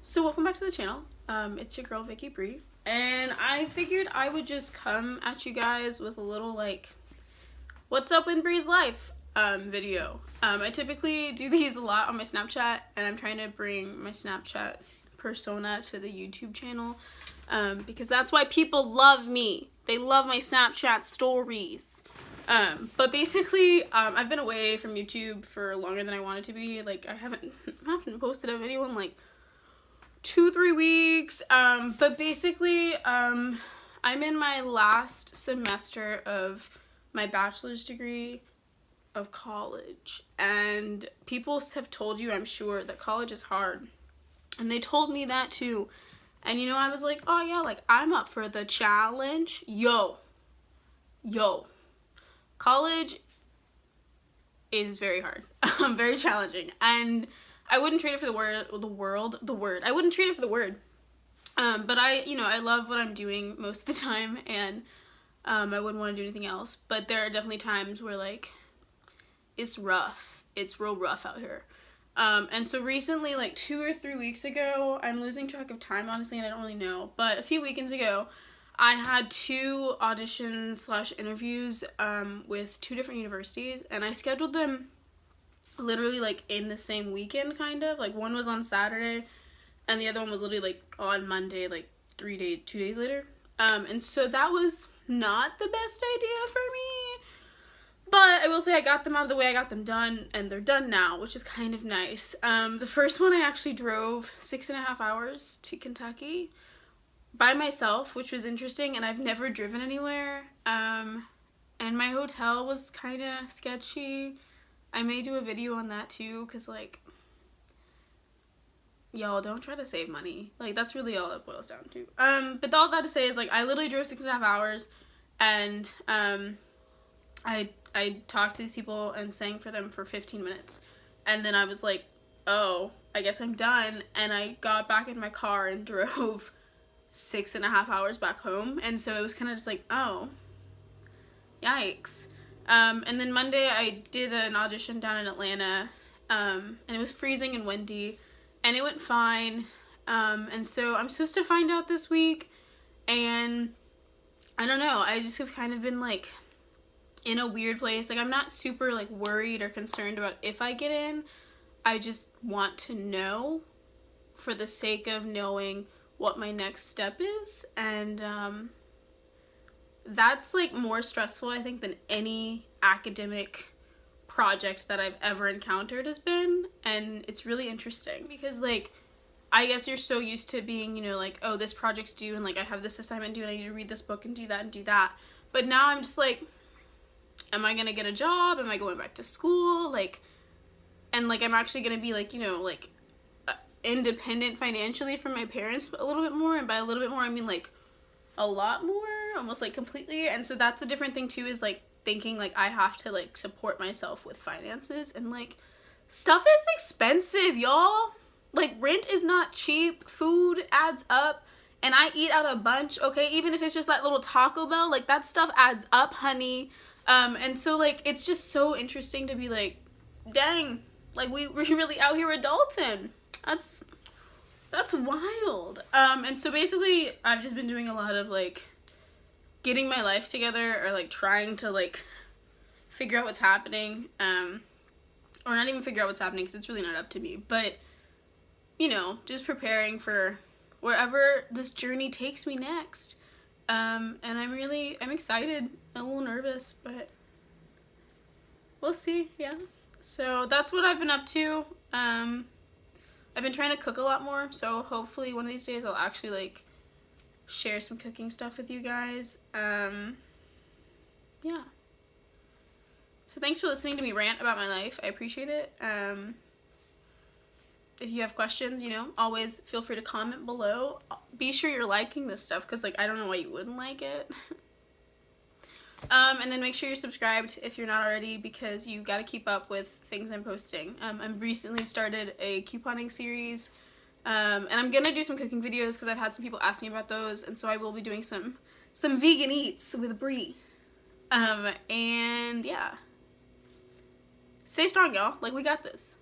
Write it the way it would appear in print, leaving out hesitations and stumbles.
So welcome back to the channel. It's your girl Vicky Bree, and I figured I would just come at you guys with a little like, what's up in Bree's life video. I typically do these a lot on my Snapchat, and I'm trying to bring my Snapchat persona to the YouTube channel because that's why people love me. They love my Snapchat stories. But basically, I've been away from YouTube for longer than I wanted to be. Like, I haven't posted a video in like 2-3 weeks. But basically, I'm in my last semester of my bachelor's degree of college, and people have told you, I'm sure, that college is hard, and they told me that too. And you know, I was like, oh yeah, like I'm up for the challenge. Yo, college is very hard, very challenging, and I wouldn't trade it for the word. I wouldn't trade it for the word. But I love what I'm doing most of the time, and I wouldn't want to do anything else. But there are definitely times where like it's rough. It's real rough out here. And so recently, like 2 or 3 weeks ago, I'm losing track of time honestly, and I don't really know. But a few weekends ago, I had 2 auditions / interviews with 2 different universities, and I scheduled them literally like in the same weekend, kind of. Like one was on Saturday and the other one was literally like on Monday, like 2 days later. And so that was not the best idea for me, but I will say I got them out of the way. I got them done, and they're done now, which is kind of nice. The first one, I actually drove 6.5 hours to Kentucky by myself, which was interesting, and I've never driven anywhere. And my hotel was kind of sketchy. I may do a video on that too, because like, y'all don't try to save money. Like, that's really all it boils down to. But all that to say is like, I literally drove 6.5 hours, and I talked to these people and sang for them for 15 minutes. And then I was like, oh, I guess I'm done. And I got back in my car and drove 6.5 hours back home. And so it was kind of just like, oh, yikes. And then Monday I did an audition down in Atlanta, and it was freezing and windy, and it went fine. And so I'm supposed to find out this week, and I don't know, I just have kind of been like in a weird place. Like, I'm not super like worried or concerned about if I get in. I just want to know for the sake of knowing what my next step is, and that's like more stressful, I think, than any academic project that I've ever encountered has been. And it's really interesting because like, I guess you're so used to being, you know, like, oh, this project's due, and like I have this assignment due, and I need to read this book and do that and do that. But now I'm just like, am I gonna get a job? Am I going back to school? Like, and like I'm actually gonna be like, you know, like independent financially from my parents a little bit more. And by a little bit more, I mean like a lot more, almost like completely. And so that's a different thing too, is like thinking like I have to like support myself with finances, and like stuff is expensive, y'all. Like, rent is not cheap, food adds up, and I eat out a bunch, okay? Even if it's just that little Taco Bell, like that stuff adds up, honey. And so like it's just so interesting to be like, dang, like we're really out here adulting. That's wild. And so basically I've just been doing a lot of like getting my life together, or like trying to like figure out what's happening, or not even figure out what's happening because it's really not up to me, but you know, just preparing for wherever this journey takes me next. And I'm excited, a little nervous, but we'll see. Yeah, so that's what I've been up to. I've been trying to cook a lot more, so hopefully one of these days I'll actually like share some cooking stuff with you guys. Yeah. So thanks for listening to me rant about my life. I appreciate it. If you have questions, you know, always feel free to comment below. Be sure you're liking this stuff, because like I don't know why you wouldn't like it. And then make sure you're subscribed if you're not already, because you got to keep up with things I'm posting. I've recently started a couponing series, and I'm gonna do some cooking videos because I've had some people ask me about those, and so I will be doing some vegan eats with Bree. And yeah, stay strong, y'all. Like, we got this.